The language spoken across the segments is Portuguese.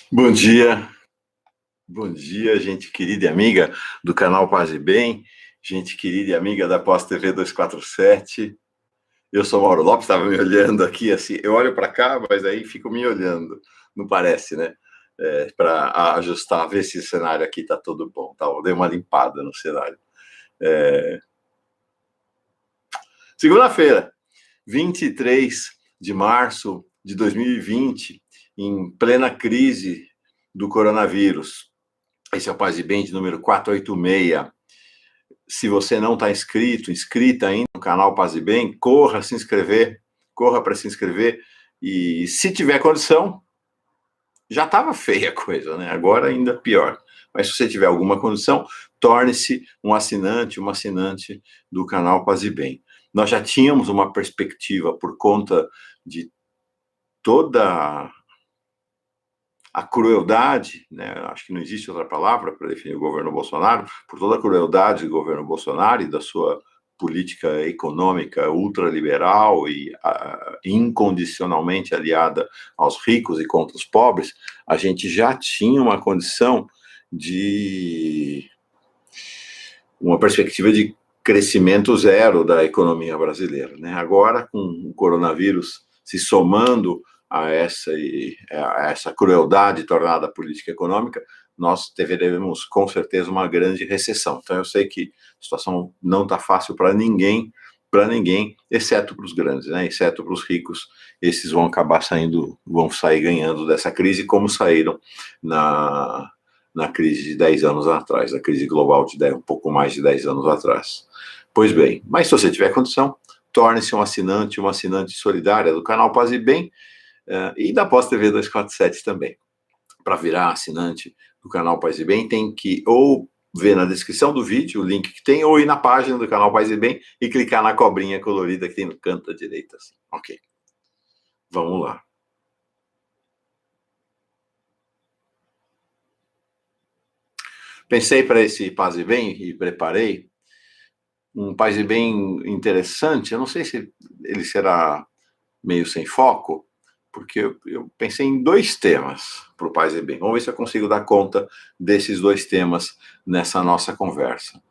Bom dia, gente querida e amiga do canal Paz e Bem, gente querida e amiga da Pós TV 247. Eu sou Mauro Lopes, estava me olhando aqui, assim, eu olho para cá, mas aí fico me olhando, não parece, né? Para ajustar, ver se o cenário aqui está todo bom. Tá? Eu dei uma limpada no cenário. Segunda-feira, 23 de março de 2020, em plena crise do coronavírus. Esse é o Paz e Bem de número 486. Se você não está inscrita ainda no canal Paz e Bem, corra para se inscrever. E se tiver condição, já estava feia a coisa, né? Agora ainda pior. Mas se você tiver alguma condição, torne-se um assinante, uma assinante do canal Paz e Bem. Nós já tínhamos uma perspectiva por conta de toda a crueldade, né? Acho que não existe outra palavra para definir o governo Bolsonaro, por toda a crueldade do governo Bolsonaro e da sua política econômica ultraliberal e incondicionalmente aliada aos ricos e contra os pobres, a gente já tinha uma condição de uma perspectiva de crescimento zero da economia brasileira, né? Agora, com o coronavírus se somando a essa crueldade tornada política econômica, nós teremos, com certeza, uma grande recessão. Então, eu sei que a situação não está fácil para ninguém, exceto para os grandes, né? Exceto para os ricos. Esses vão acabar vão sair ganhando dessa crise, como saíram na crise de 10 anos atrás, a crise global de um pouco mais de 10 anos atrás. Pois bem, mas se você tiver condição, torne-se um assinante, uma assinante solidária do canal Paz e Bem, e da Pós TV 247 também. Para virar assinante do canal Paz e Bem, tem que ou ver na descrição do vídeo o link que tem, ou ir na página do canal Paz e Bem e clicar na cobrinha colorida que tem no canto da direita. Assim. Ok. Vamos lá. Pensei para esse Paz e Bem e preparei um Paz e Bem interessante. Eu não sei se ele será meio sem foco, porque eu pensei em dois temas para o Paz e Bem. Vamos ver se eu consigo dar conta desses dois temas nessa nossa conversa.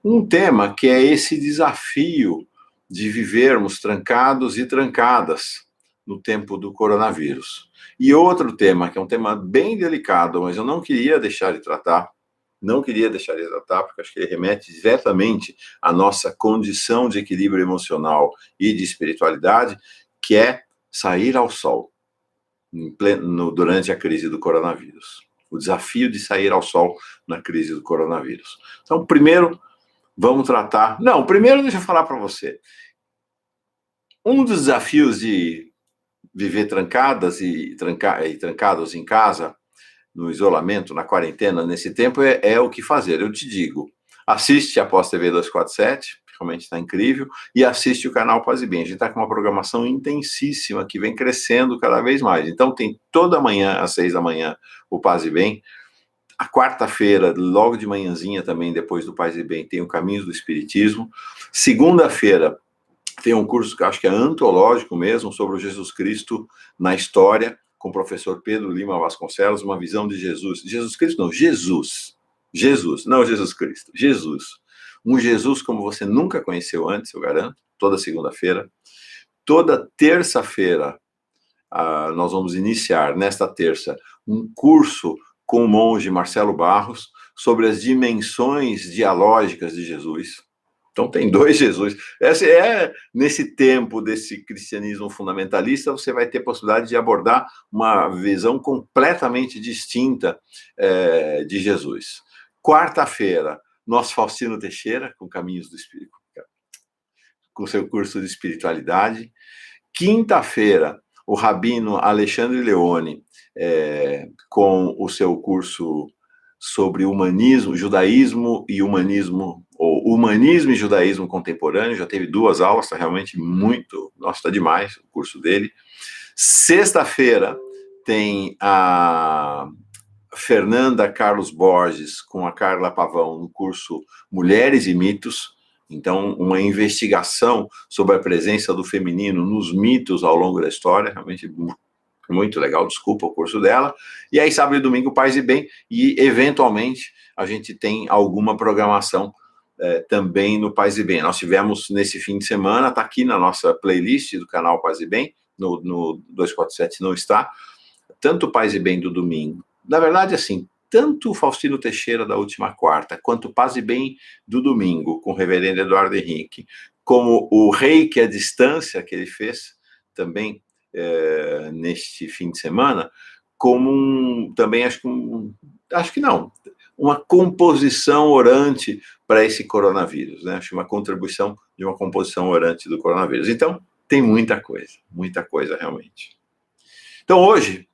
Um tema que é esse desafio de vivermos trancados e trancadas no tempo do coronavírus. E outro tema, que é um tema bem delicado, mas eu não queria deixar de tratar, porque acho que ele remete diretamente à nossa condição de equilíbrio emocional e de espiritualidade, que é sair ao sol durante a crise do coronavírus. O desafio de sair ao sol na crise do coronavírus. Então, primeiro, vamos tratar... Não, primeiro deixa eu falar para você. Um dos desafios de viver trancados em casa, no isolamento, na quarentena, nesse tempo, é o que fazer. Eu te digo, assiste a Pós TV 247, realmente está incrível, e assiste o canal Paz e Bem. A gente está com uma programação intensíssima, que vem crescendo cada vez mais. Então, tem toda manhã, às 6 da manhã, o Paz e Bem. A quarta-feira, logo de manhãzinha também, depois do Paz e Bem, tem o Caminhos do Espiritismo. Segunda-feira, tem um curso que eu acho que é antológico mesmo, sobre o Jesus Cristo na história, com o professor Pedro Lima Vasconcelos, uma visão de Jesus. Jesus Cristo não, Jesus. Jesus, não Jesus Cristo, Jesus. Um Jesus como você nunca conheceu antes, eu garanto, toda segunda-feira. Toda terça-feira, nós vamos iniciar, nesta terça, um curso com o monge Marcelo Barros sobre as dimensões dialógicas de Jesus. Então, tem dois Jesus. Nesse tempo desse cristianismo fundamentalista, você vai ter possibilidade de abordar uma visão completamente distinta de Jesus. Quarta-feira, nosso Faustino Teixeira, com Caminhos do Espírito, com seu curso de espiritualidade. Quinta-feira, o rabino Alexandre Leone, com o seu curso sobre humanismo, judaísmo e humanismo, ou humanismo e judaísmo contemporâneo. Já teve 2 aulas, está realmente muito, nossa, está demais o curso dele. Sexta-feira tem a Fernanda Carlos Borges com a Carla Pavão no curso Mulheres e Mitos. Então, uma investigação sobre a presença do feminino nos mitos ao longo da história, realmente Muito legal, desculpa o curso dela. E aí, sábado e domingo, Paz e Bem. E, eventualmente, a gente tem alguma programação também no Paz e Bem. Nós tivemos nesse fim de semana, está aqui na nossa playlist do canal Paz e Bem, no 247 não está, tanto Paz e Bem do domingo. Na verdade, assim, tanto o Faustino Teixeira da última quarta, quanto Paz e Bem do domingo, com o reverendo Eduardo Henrique, como o Reiki à distância que ele fez também neste fim de semana, como também acho que não, uma composição orante para esse coronavírus, né? Acho uma contribuição de uma composição orante do coronavírus. Então, tem muita coisa realmente. Então, hoje,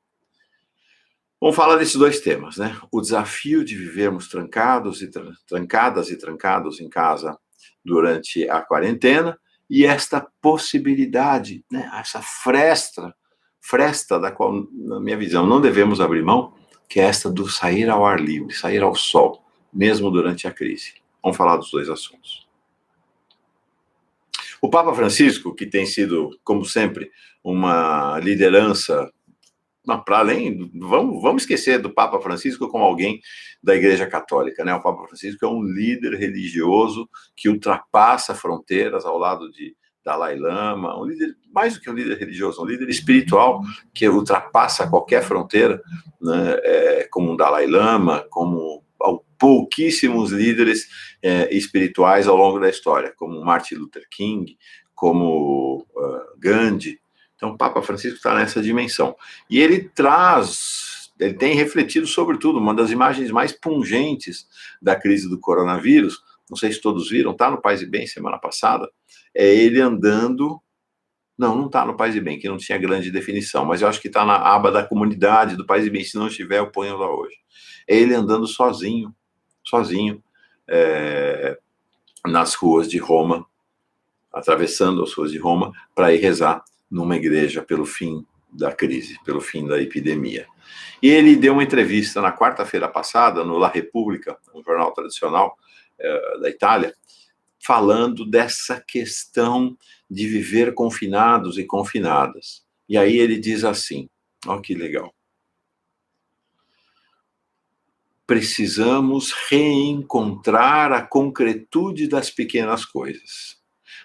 vamos falar desses dois temas, né? O desafio de vivermos trancadas e trancados em casa durante a quarentena e esta possibilidade, né? Essa fresta da qual, na minha visão, não devemos abrir mão, que é esta do sair ao ar livre, sair ao sol, mesmo durante a crise. Vamos falar dos dois assuntos. O Papa Francisco, que tem sido, como sempre, uma liderança, para além, vamos esquecer do Papa Francisco como alguém da Igreja Católica, né? O Papa Francisco é um líder religioso que ultrapassa fronteiras ao lado de Dalai Lama, um líder, mais do que um líder religioso, um líder espiritual que ultrapassa qualquer fronteira, né? Como um Dalai Lama, como pouquíssimos líderes espirituais ao longo da história, como Martin Luther King, como Gandhi. Então, o Papa Francisco está nessa dimensão. E ele tem refletido sobre tudo. Uma das imagens mais pungentes da crise do coronavírus, não sei se todos viram, está no Paz e Bem semana passada, é ele andando. Não está no Paz e Bem, que não tinha grande definição, mas eu acho que está na aba da comunidade do Paz e Bem. Se não estiver, eu ponho lá hoje. É ele andando sozinho, nas ruas de Roma, atravessando as ruas de Roma, para ir rezar numa igreja pelo fim da crise, pelo fim da epidemia. E ele deu uma entrevista na quarta-feira passada, no La Repubblica, um jornal tradicional da Itália, falando dessa questão de viver confinados e confinadas. E aí ele diz assim, ó que legal. Precisamos reencontrar a concretude das pequenas coisas,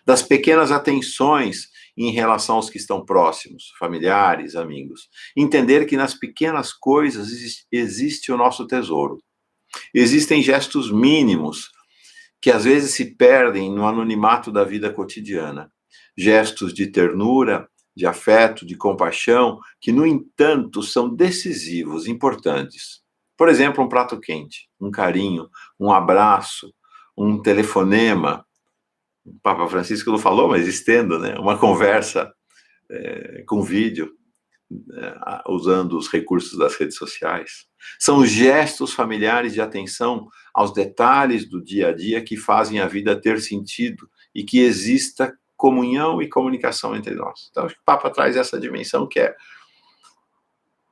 das pequenas atenções em relação aos que estão próximos, familiares, amigos. Entender que nas pequenas coisas existe o nosso tesouro. Existem gestos mínimos que às vezes se perdem no anonimato da vida cotidiana. Gestos de ternura, de afeto, de compaixão, que, no entanto, são decisivos, importantes. Por exemplo, um prato quente, um carinho, um abraço, um telefonema. O Papa Francisco não falou, mas estendo, né? Uma conversa com vídeo, usando os recursos das redes sociais. São gestos familiares de atenção aos detalhes do dia a dia que fazem a vida ter sentido e que exista comunhão e comunicação entre nós. Então, acho que o Papa traz essa dimensão que é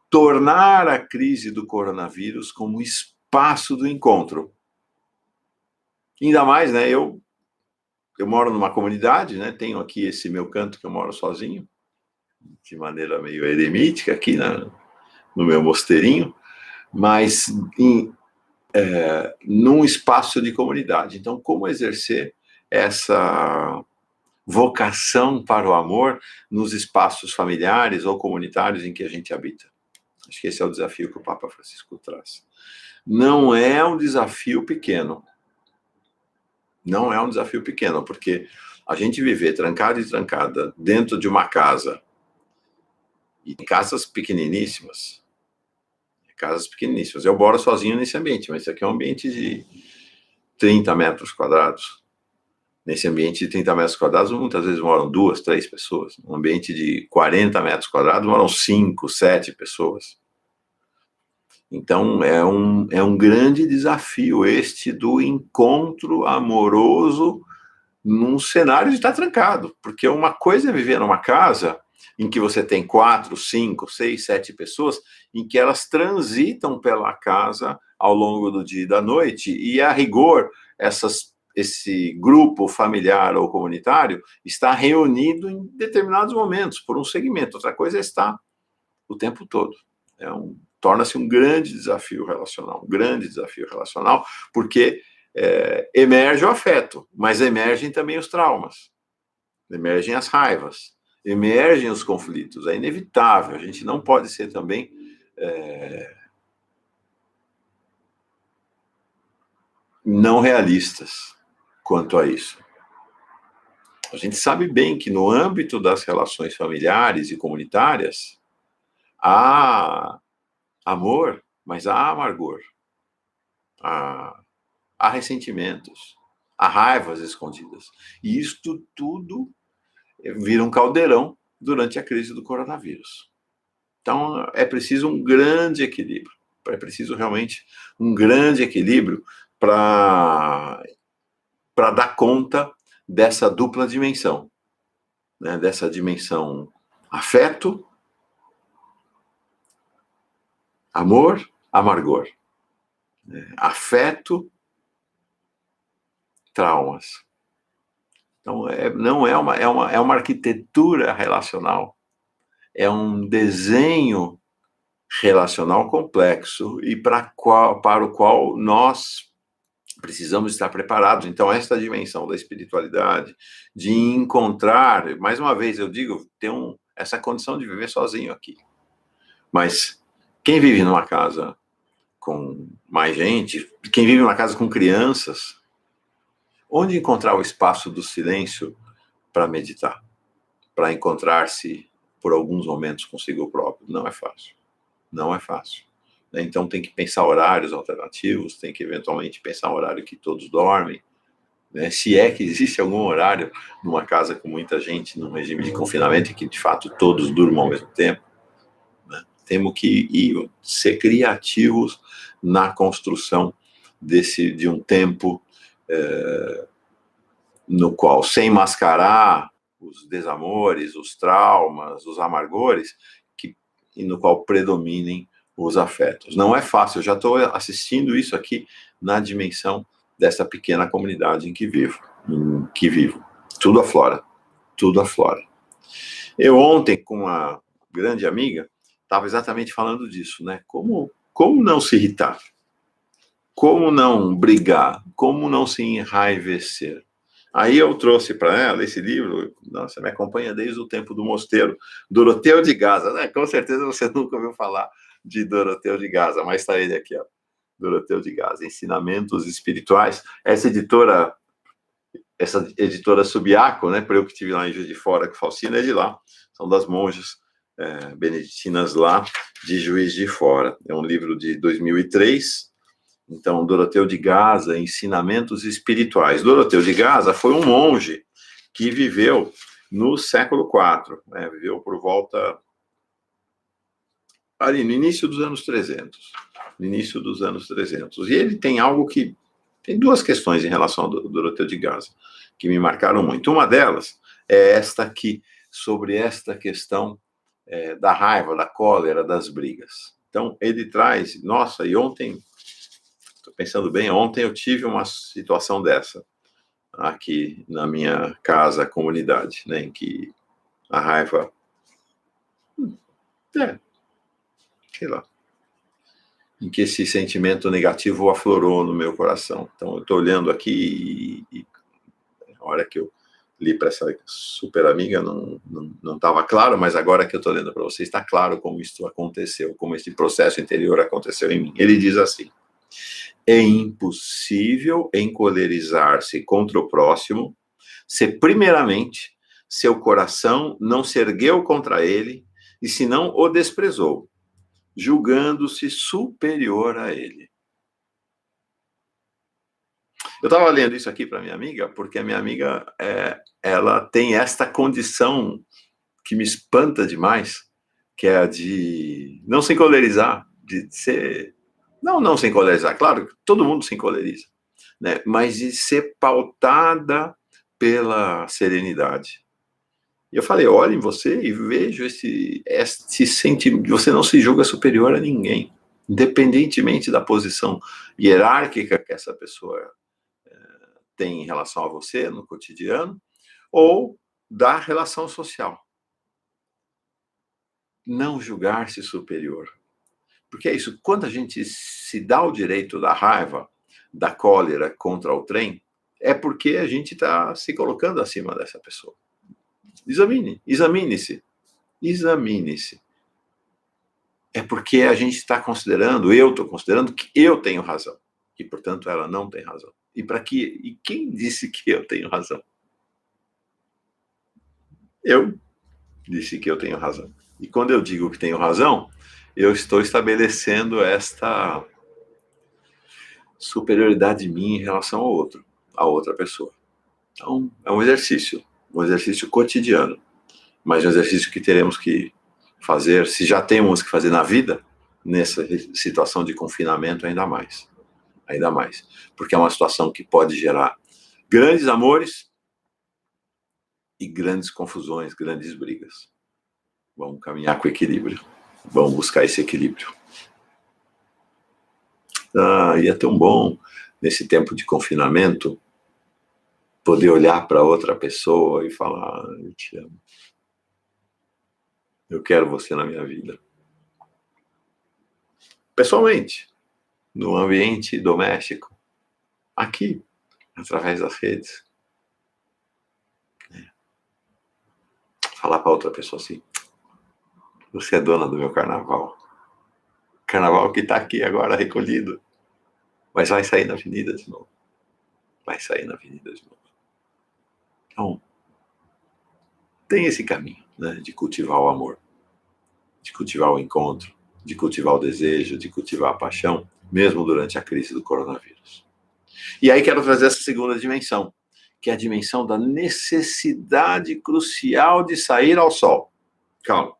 tornar a crise do coronavírus como espaço do encontro. Ainda mais, né, eu moro numa comunidade, né, tenho aqui esse meu canto que eu moro sozinho, de maneira meio eremítica aqui no meu mosteirinho, mas num espaço de comunidade. Então, como exercer essa vocação para o amor nos espaços familiares ou comunitários em que a gente habita? Acho que esse é o desafio que o Papa Francisco traz. Não é um desafio pequeno. Não é um desafio pequeno, porque a gente viver trancado e trancada dentro de uma casa, e casas pequeniníssimas. Eu moro sozinho nesse ambiente, mas isso aqui é um ambiente de 30 metros quadrados. Nesse ambiente de 30 metros quadrados, muitas vezes moram 2, 3 pessoas. Um ambiente de 40 metros quadrados, moram 5, 7 pessoas. Então, é um grande desafio este do encontro amoroso num cenário de estar trancado. Porque uma coisa é viver numa casa em que você tem 4, 5, 6, 7 pessoas, em que elas transitam pela casa ao longo do dia e da noite, e, a rigor, esse grupo familiar ou comunitário está reunido em determinados momentos, por um segmento. Outra coisa é estar o tempo todo. Torna-se um grande desafio relacional, porque emerge o afeto, mas emergem também os traumas, emergem as raivas, emergem os conflitos. É inevitável, a gente não pode ser também não realistas quanto a isso. A gente sabe bem que no âmbito das relações familiares e comunitárias há amor, mas há amargor, há ressentimentos, há raivas escondidas. E isto tudo vira um caldeirão durante a crise do coronavírus. Então, é preciso um grande equilíbrio. É preciso realmente um grande equilíbrio para dar conta dessa dupla dimensão, né? Dessa dimensão afeto, amor, amargor. Afeto, traumas. Então, não é uma arquitetura relacional, é um desenho relacional complexo e para o qual nós precisamos estar preparados. Então, esta dimensão da espiritualidade, de encontrar, mais uma vez eu digo, ter essa condição de viver sozinho aqui. Mas quem vive numa casa com mais gente, quem vive numa casa com crianças, onde encontrar o espaço do silêncio para meditar, para encontrar-se por alguns momentos consigo próprio? Não é fácil. Não é fácil. Então tem que pensar horários alternativos, tem que eventualmente pensar um horário que todos dormem, né? Se é que existe algum horário numa casa com muita gente, num regime de confinamento, e que de fato todos durmam ao mesmo tempo, né? Temos que ser criativos na construção de um tempo no qual, sem mascarar os desamores, os traumas, os amargores, e no qual predominem os afetos. Não é fácil, eu já estou assistindo isso aqui na dimensão dessa pequena comunidade em que vivo. Tudo aflora. Eu ontem, com uma grande amiga, estava exatamente falando disso, né? Como não se irritar? Como não brigar? Como não se enraivecer? Aí eu trouxe para ela esse livro, você me acompanha desde o tempo do mosteiro, Doroteu de Gaza, né? Com certeza você nunca ouviu falar de Doroteu de Gaza, mas está ele aqui, ó. Doroteu de Gaza, Ensinamentos Espirituais. Essa editora Subiaco, né? Para eu que estive lá em Juiz de Fora, que Faustina é de lá, são das monjas beneditinas lá de Juiz de Fora. É um livro de 2003. Então, Doroteu de Gaza, Ensinamentos Espirituais. Doroteu de Gaza foi um monge que viveu no século IV, né? Viveu por volta ali no início dos anos 300. E ele tem tem duas questões em relação ao Doroteu de Gaza que me marcaram muito. Uma delas é esta aqui, sobre esta questão da raiva, da cólera, das brigas. Então, ele traz, nossa, e ontem, estou pensando bem, ontem eu tive uma situação dessa aqui na minha casa, comunidade, né, em que a raiva, sei lá, em que esse sentimento negativo aflorou no meu coração. Então, eu estou olhando aqui e a hora que eu li para essa super amiga não estava claro, mas agora que eu estou lendo para você, está claro como isso aconteceu, como esse processo interior aconteceu em mim. Ele diz assim: é impossível encolerizar-se contra o próximo se, primeiramente, seu coração não se ergueu contra ele e se não o desprezou, julgando-se superior a ele. Eu estava lendo isso aqui para minha amiga, porque a minha amiga ela tem esta condição que me espanta demais, que é a de não se encolerizar, de ser... Não se encolerizar, claro, todo mundo se encoleriza, né? Mas de ser pautada pela serenidade. E eu falei, olhe em você e vejo esse sentimento, você não se julga superior a ninguém, independentemente da posição hierárquica que essa pessoa tem em relação a você no cotidiano, ou da relação social. não julgar-se superior. Porque é isso, quando a gente se dá o direito da raiva, da cólera contra o trem, é porque a gente está se colocando acima dessa pessoa. Examine-se. É porque a gente está considerando, eu estou considerando que eu tenho razão. E, portanto, ela não tem razão. E quem disse que eu tenho razão? Eu disse que eu tenho razão. E quando eu digo que tenho razão, eu estou estabelecendo esta superioridade minha em relação ao outro, a outra pessoa. Então, é um exercício cotidiano, mas um exercício que teremos que fazer, se já temos que fazer na vida, nessa situação de confinamento, ainda mais. Porque é uma situação que pode gerar grandes amores e grandes confusões, grandes brigas. Vamos caminhar com equilíbrio. Vamos buscar esse equilíbrio. E é tão bom, nesse tempo de confinamento, poder olhar para outra pessoa e falar: eu te amo. Eu quero você na minha vida. Pessoalmente, no ambiente doméstico, aqui, através das redes. Falar para outra pessoa assim: você é dona do meu carnaval. Carnaval que está aqui agora recolhido, mas vai sair na avenida de novo. Então, tem esse caminho, né, de cultivar o amor, de cultivar o encontro, de cultivar o desejo, de cultivar a paixão, mesmo durante a crise do coronavírus. E aí quero trazer essa segunda dimensão, que é a dimensão da necessidade crucial de sair ao sol. Calma.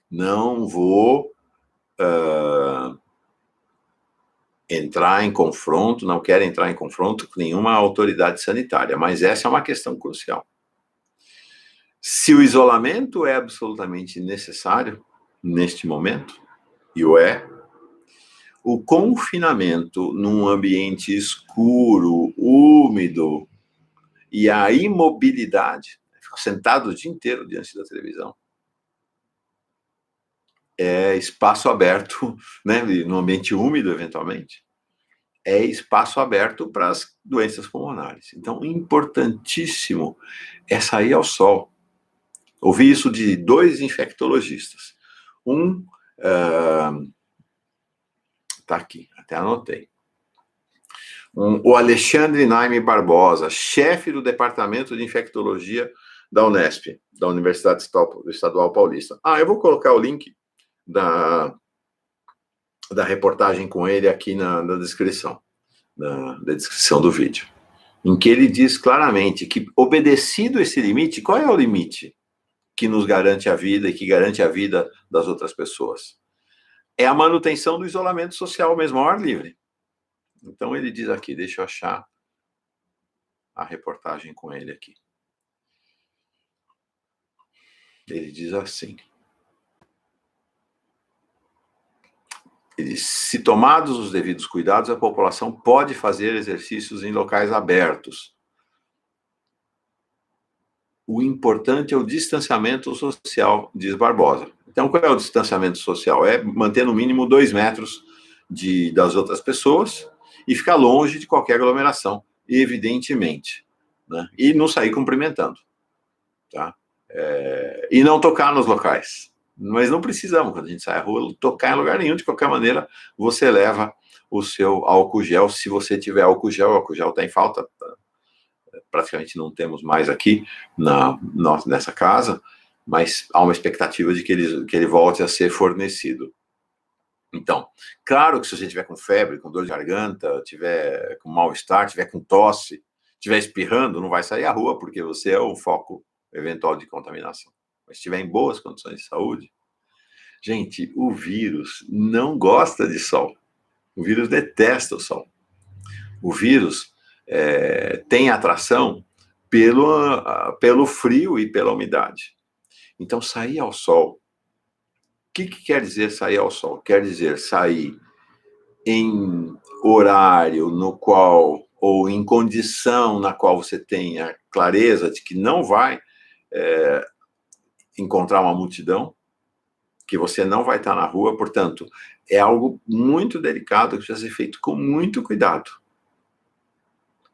Não vou entrar em confronto, não quero entrar em confronto com nenhuma autoridade sanitária, mas essa é uma questão crucial. Se o isolamento é absolutamente necessário neste momento, e o é, o confinamento num ambiente escuro, úmido, e a imobilidade, ficar sentado o dia inteiro diante da televisão, é espaço aberto, né, no ambiente úmido, eventualmente, é espaço aberto para as doenças pulmonares. Então, importantíssimo é sair ao sol. Ouvi isso de 2 infectologistas. Um, tá aqui, até anotei. O Alexandre Naime Barbosa, chefe do Departamento de Infectologia da Unesp, da Universidade Estadual Paulista. Eu vou colocar o link da reportagem com ele aqui na descrição, da descrição do vídeo, em que ele diz claramente que, obedecido esse limite, qual é o limite que nos garante a vida e que garante a vida das outras pessoas? É a manutenção do isolamento social mesmo, ao ar livre. Então ele diz aqui, deixa eu achar a reportagem com ele aqui. Ele diz assim: se tomados os devidos cuidados, a população pode fazer exercícios em locais abertos. O importante é o distanciamento social, diz Barbosa. Então, qual é o distanciamento social? É manter no mínimo 2 metros das outras pessoas e ficar longe de qualquer aglomeração, evidentemente, né? E não sair cumprimentando, tá? E não tocar nos locais. Mas não precisamos, quando a gente sai à rua, tocar em lugar nenhum. De qualquer maneira, você leva o seu álcool gel. Se você tiver álcool gel está em falta. Praticamente não temos mais aqui nessa casa, mas há uma expectativa de que ele volte a ser fornecido. Então, claro que se você estiver com febre, com dor de garganta, tiver com mal-estar, tiver com tosse, tiver espirrando, não vai sair à rua, porque você é o foco eventual de contaminação. Mas se estiver em boas condições de saúde, gente, o vírus não gosta de sol. O vírus detesta o sol. O vírus tem atração pelo frio e pela umidade. Então, sair ao sol. O que quer dizer sair ao sol? Quer dizer sair em horário no qual, ou em condição na qual você tenha clareza de que não vai encontrar uma multidão, que você não vai estar na rua, portanto, é algo muito delicado que precisa ser feito com muito cuidado.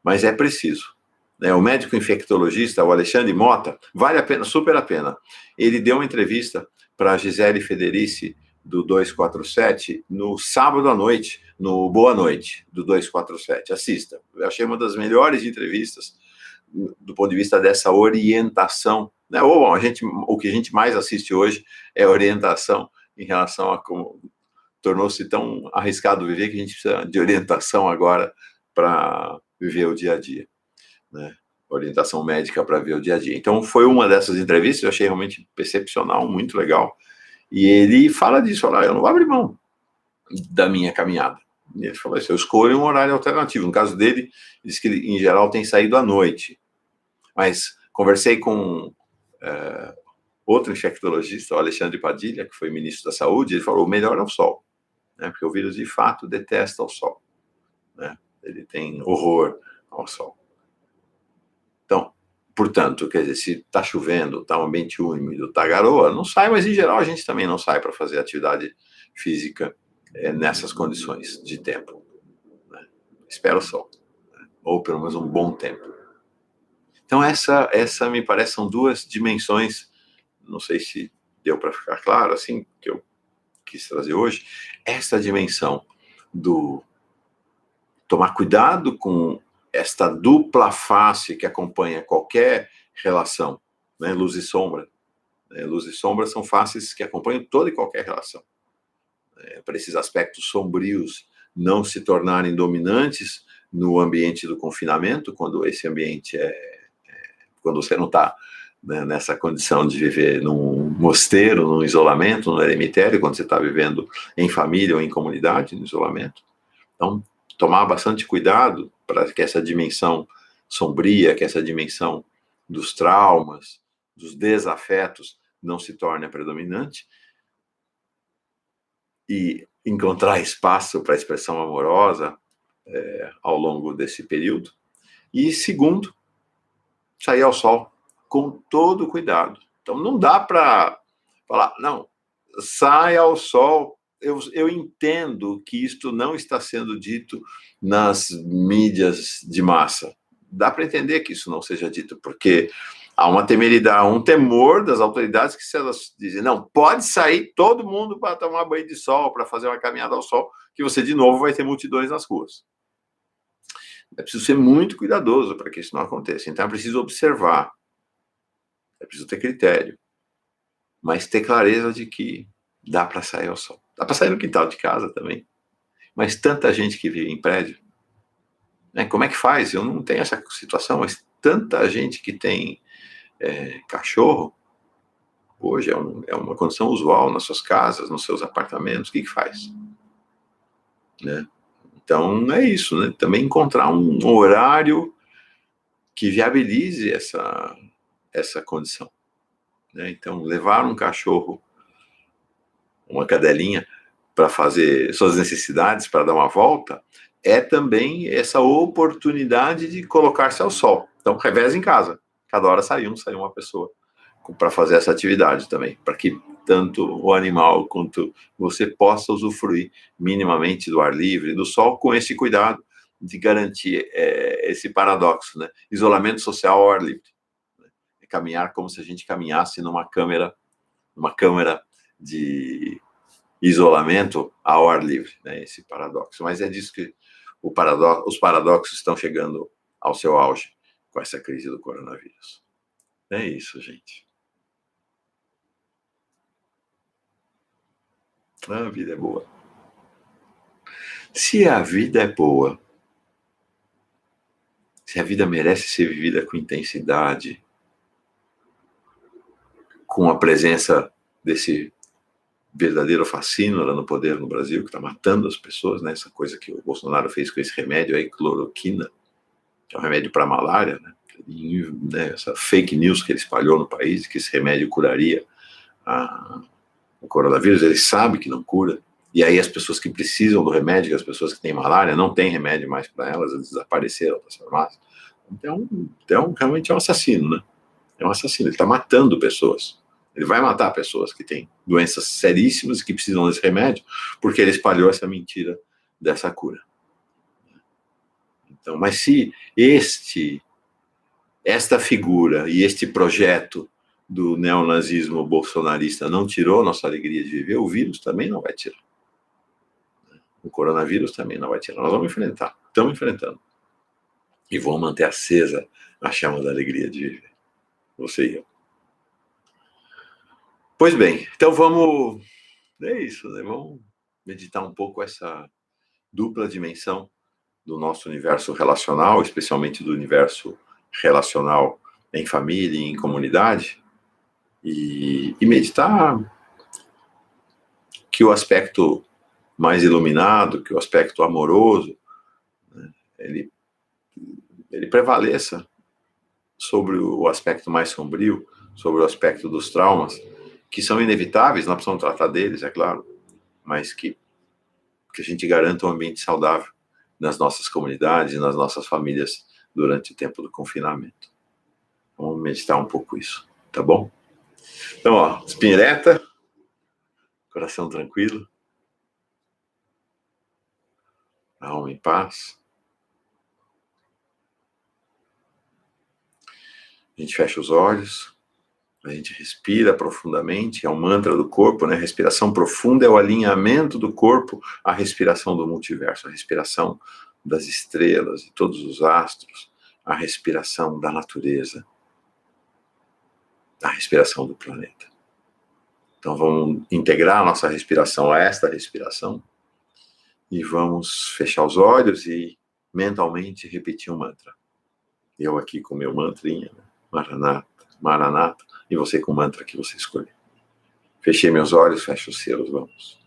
Mas é preciso. O médico infectologista, o Alexandre Mota, vale a pena, super a pena. Ele deu uma entrevista para a Gisele Federici, do 247, no sábado à noite, no Boa Noite, do 247. Assista. Eu achei uma das melhores entrevistas do ponto de vista dessa orientação. Ou o que a gente mais assiste hoje é orientação em relação a como tornou-se tão arriscado viver que a gente precisa de orientação agora para viver o dia a dia, né? Orientação médica para ver o dia a dia. Então, foi uma dessas entrevistas, eu achei realmente excepcional, muito legal. E ele fala disso, olha, eu não vou abrir mão da minha caminhada. E ele falou assim, eu escolho um horário alternativo. No caso dele, ele disse que ele, em geral, tem saído à noite. Mas conversei com outro infectologista, o Alexandre Padilha, que foi ministro da Saúde, ele falou, o melhor é o sol, né? Porque o vírus, de fato, detesta o sol, né? Ele tem horror ao sol. Então, portanto, quer dizer, se está chovendo, está um ambiente úmido, está garoa, não sai, mas em geral a gente também não sai para fazer atividade física nessas condições de tempo, né? Espera o sol, né? Ou pelo menos um bom tempo. Então, essa me parece são duas dimensões, não sei se deu para ficar claro, assim, que eu quis trazer hoje, essa dimensão do tomar cuidado com esta dupla face que acompanha qualquer relação, né? Luz e sombra. Luz e sombra são faces que acompanham toda e qualquer relação. Para esses aspectos sombrios não se tornarem dominantes no ambiente do confinamento, quando esse ambiente quando você não está, né, nessa condição de viver num mosteiro, num isolamento, num eremitério, quando você está vivendo em família ou em comunidade, no isolamento. Então, tomar bastante cuidado para que essa dimensão sombria, que essa dimensão dos traumas, dos desafetos, não se torne a predominante, e encontrar espaço para a expressão amorosa ao longo desse período. E segundo, sair ao sol com todo cuidado. Então, não dá para falar, não, sai ao sol. Eu entendo que isto não está sendo dito nas mídias de massa. Dá para entender que isso não seja dito, porque há uma temeridade, um temor das autoridades que se elas dizem, não, pode sair todo mundo para tomar banho de sol, para fazer uma caminhada ao sol, que você de novo vai ter multidões nas ruas. É preciso ser muito cuidadoso para que isso não aconteça. Então é preciso observar, é preciso ter critério, mas ter clareza de que dá para sair ao sol. Dá para sair no quintal de casa também. Mas tanta gente que vive em prédio, né? Como é que faz? Eu não tenho essa situação, mas tanta gente que tem cachorro, hoje é uma condição usual nas suas casas, nos seus apartamentos. O que faz? Né? Então, é isso, né? Também encontrar um horário que viabilize essa condição, né? Então, levar um cachorro, uma cadelinha, para fazer suas necessidades, para dar uma volta, é também essa oportunidade de colocar-se ao sol. Então, reveza em casa. Cada hora sai uma pessoa para fazer essa atividade também, para que tanto o animal quanto você possa usufruir minimamente do ar livre, do sol, com esse cuidado de garantir esse paradoxo, né? Isolamento social ao ar livre. Caminhar como se a gente caminhasse numa câmara de isolamento ao ar livre, né? Esse paradoxo. Mas é disso que os paradoxos estão chegando ao seu auge com essa crise do coronavírus. É isso, gente. A vida é boa. Se a vida é boa, se a vida merece ser vivida com intensidade, com a presença desse verdadeiro fascínora no poder no Brasil, que está matando as pessoas, né? Essa coisa que o Bolsonaro fez com esse remédio aí, cloroquina, que é um remédio para malária, né? Essa fake news que ele espalhou no país, que esse remédio curaria o coronavírus, ele sabe que não cura. E aí as pessoas que precisam do remédio, as pessoas que têm malária, não têm remédio mais para elas, eles desapareceram das farmácias. Então, realmente é um assassino, né? É um assassino, ele está matando pessoas. Ele vai matar pessoas que têm doenças seríssimas e que precisam desse remédio, porque ele espalhou essa mentira dessa cura. Então, mas se esta figura e este projeto do neonazismo bolsonarista não tirou nossa alegria de viver, o vírus também não vai tirar. O coronavírus também não vai tirar. Nós vamos enfrentar, estamos enfrentando. E vamos manter acesa a chama da alegria de viver. Você e eu. Pois bem, então vamos... É isso, né? Vamos meditar um pouco essa dupla dimensão do nosso universo relacional, especialmente do universo relacional em família e em comunidade, e meditar que o aspecto mais iluminado, que o aspecto amoroso, né, ele prevaleça sobre o aspecto mais sombrio, sobre o aspecto dos traumas, que são inevitáveis, nós precisamos tratar deles, é claro, mas que a gente garanta um ambiente saudável nas nossas comunidades e nas nossas famílias durante o tempo do confinamento. Vamos meditar um pouco isso, tá bom? Então, ó, espinha ereta, coração tranquilo, alma em paz. A gente fecha os olhos, a gente respira profundamente, é um mantra do corpo, né? Respiração profunda é o alinhamento do corpo à respiração do multiverso, a respiração das estrelas e todos os astros, a respiração da natureza, a respiração do planeta. Então vamos integrar a nossa respiração a esta respiração e vamos fechar os olhos e mentalmente repetir um mantra. Eu aqui com o meu mantrinha, né? Maranata, Maranata, e você com o mantra que você escolher. Fechei meus olhos, fecho os seus, vamos.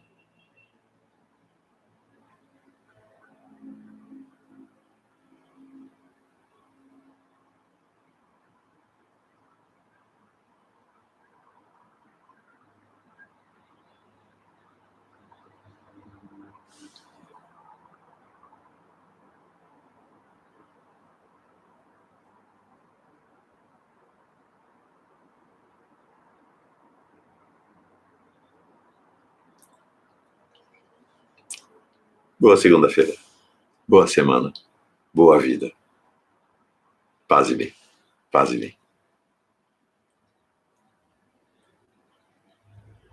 Boa segunda-feira, boa semana, boa vida. Paz e bem, paz e bem.